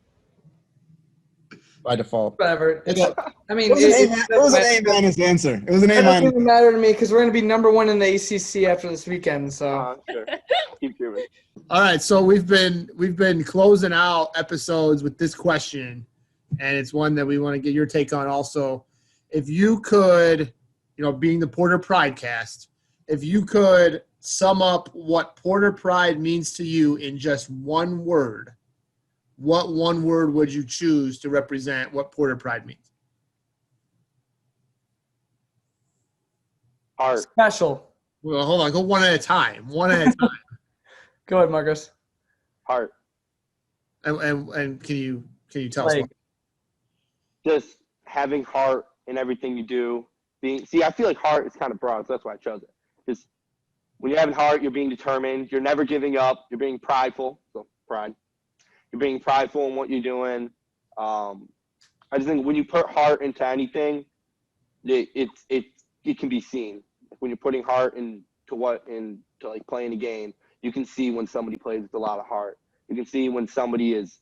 by default. Whatever. I mean, it was an A- answer. It was an A-. It doesn't even matter to me because we're going to be number one in the ACC after this weekend. So Sure. Keep doing it. All right, so we've been closing out episodes with this question, and it's one that we want to get your take on also. If you could, being the Porter Pridecast, if you could sum up what Porter Pride means to you in just one word, what one word would you choose to represent what Porter Pride means? Heart. special. Well, hold on. Go one at a time. Go ahead, Marcos. Heart. And can you tell us? Like, Just having heart in everything you do. I feel like heart is kind of broad, so that's why I chose it. Just when you're having heart, you're being determined. You're never giving up. You're being prideful. So pride. You're being prideful in what you're doing. I just think when you put heart into anything, it can be seen. when you're putting heart into like playing a game, you can see when somebody plays with a lot of heart. You can see when somebody is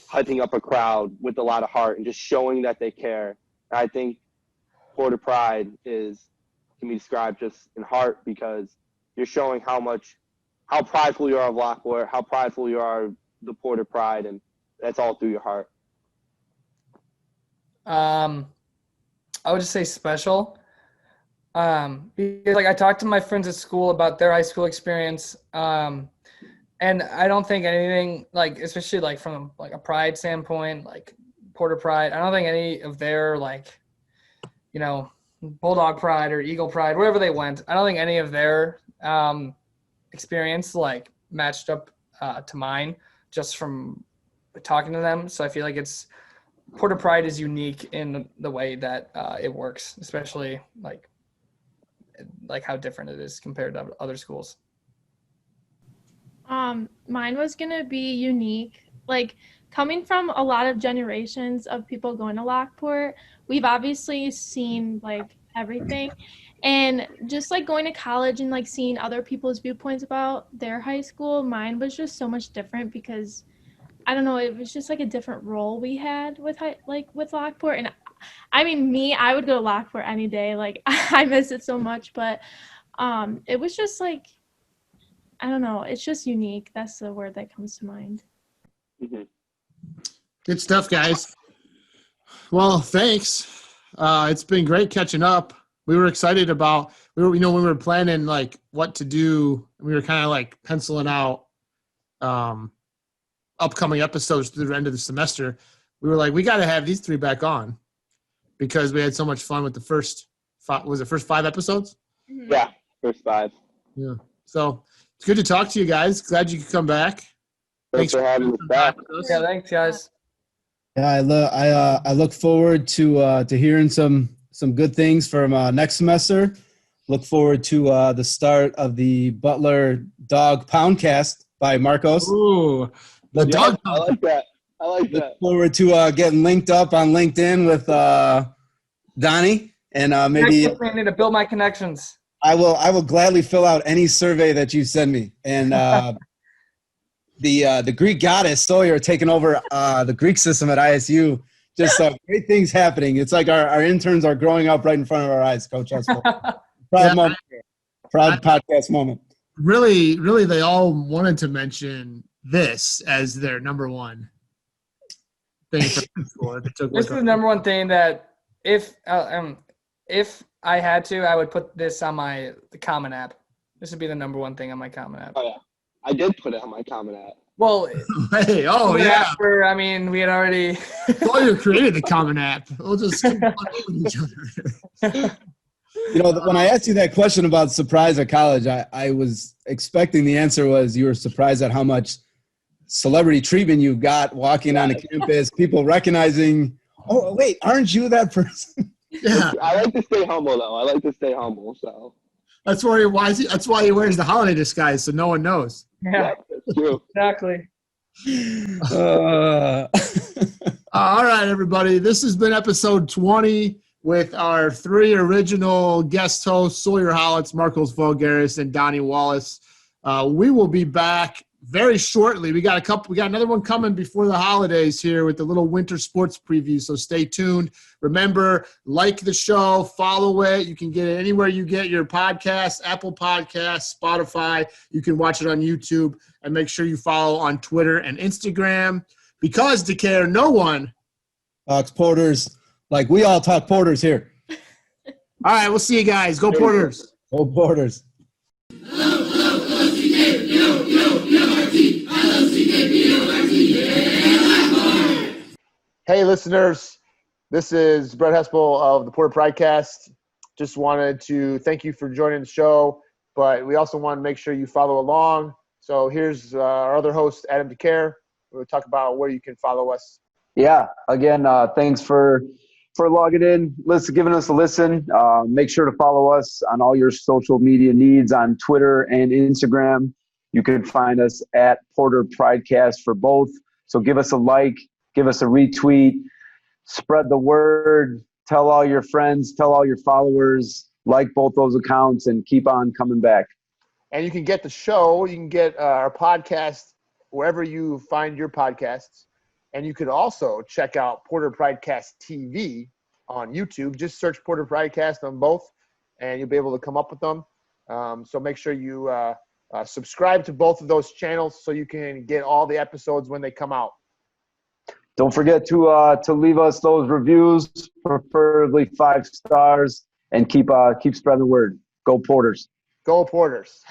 hyping up a crowd with a lot of heart and just showing that they care. And I think Porter Pride can be described just in heart, because you're showing how prideful you are of Lockport, how prideful you are of the Porter Pride, and that's all through your heart. I would just say special. Because like I talked to my friends at school about their high school experience, and I don't think anything, like especially like from like a pride standpoint, like Porter Pride, I don't think any of their like, you know, Bulldog Pride or Eagle Pride, wherever they went, I don't think any of their experience like matched up to mine just from talking to them. So I feel like Porter Pride is unique in the way that it works, especially like how different it is compared to other schools. Mine was gonna be unique. Like coming from a lot of generations of people going to Lockport, we've obviously seen like everything, and just like going to college and like seeing other people's viewpoints about their high school, mine was just so much different because I don't know, it was just like a different role we had with Lockport. And I mean, I would go to Lockport any day. Like I miss it so much, but it was just like, I don't know, it's just unique. That's the word that comes to mind. Mm-hmm. Good stuff, guys. Well, thanks. It's been great catching up. We were excited about, when we were planning like what to do, we were kind of like penciling out upcoming episodes through the end of the semester. We were like, we got to have these three back on because we had so much fun with the first first 5 episodes? Yeah, first 5. Yeah. So it's good to talk to you guys. Glad you could come back. Thanks for having us back. Yeah, thanks, guys. Yeah, I look forward to hearing some good things from next semester. Look forward to the start of the Butler Dog Poundcast by Marcos. Ooh, the dog. I like that. Look forward to getting linked up on LinkedIn with Donnie, and maybe I need to build my connections. I will gladly fill out any survey that you send me. And the Greek goddess Sawyer taking over the Greek system at ISU. Just great things happening. It's like our interns are growing up right in front of our eyes, Coach. Proud moment. Proud podcast moment. Really, they all wanted to mention this as their number one thing for school. This is the number one thing that if I had to, I would put this on the Common App. This would be the number one thing on my Common App. Oh yeah, I did put it on my Common App. Well, hey, oh yeah. After, I mean, we had already. Sawyer created the Common App. We'll just keep on with each other. You know, when I asked you that question about surprise at college, I was expecting the answer was you were surprised at how much celebrity treatment you got walking on the campus, people recognizing, oh, wait, aren't you that person? Yeah. I like to stay humble, though. I like to stay humble, so. That's why he wears the holiday disguise, so no one knows. Yeah, that's true. Exactly. All right, everybody. This has been episode 20 with our 3 original guest hosts, Sawyer Hollatz, Marcos Voulgaris, and Donny Wallace. We will be back very shortly. We got another one coming before the holidays here with the little winter sports preview, so stay tuned. Remember, like the show, follow it. You can get it anywhere you get your podcasts, Apple Podcasts, Spotify. You can watch it on YouTube, and make sure you follow on Twitter and Instagram, because Daker, no one talks Porters like we all talk Porters here. All right, we'll see you guys. Go Porters. Go Porters. Hey, listeners. This is Brett Hespel of the Porter Pridecast. Just wanted to thank you for joining the show, but we also want to make sure you follow along. So here's our other host, Adam Daker. We'll talk about where you can follow us. Yeah, again, thanks for logging in, giving us a listen. Make sure to follow us on all your social media needs on Twitter and Instagram. You can find us at Porter Pridecast for both. So give us a like, give us a retweet, spread the word, tell all your friends, tell all your followers. like both those accounts and keep on coming back. And you can get the show, you can get our podcast wherever you find your podcasts. And you can also check out Porter Pridecast TV on YouTube. Just search Porter Pridecast on both, and you'll be able to come up with them. So make sure you subscribe to both of those channels so you can get all the episodes when they come out. Don't forget to leave us those reviews, preferably 5 stars, and keep spreading the word. Go Porters. Go Porters.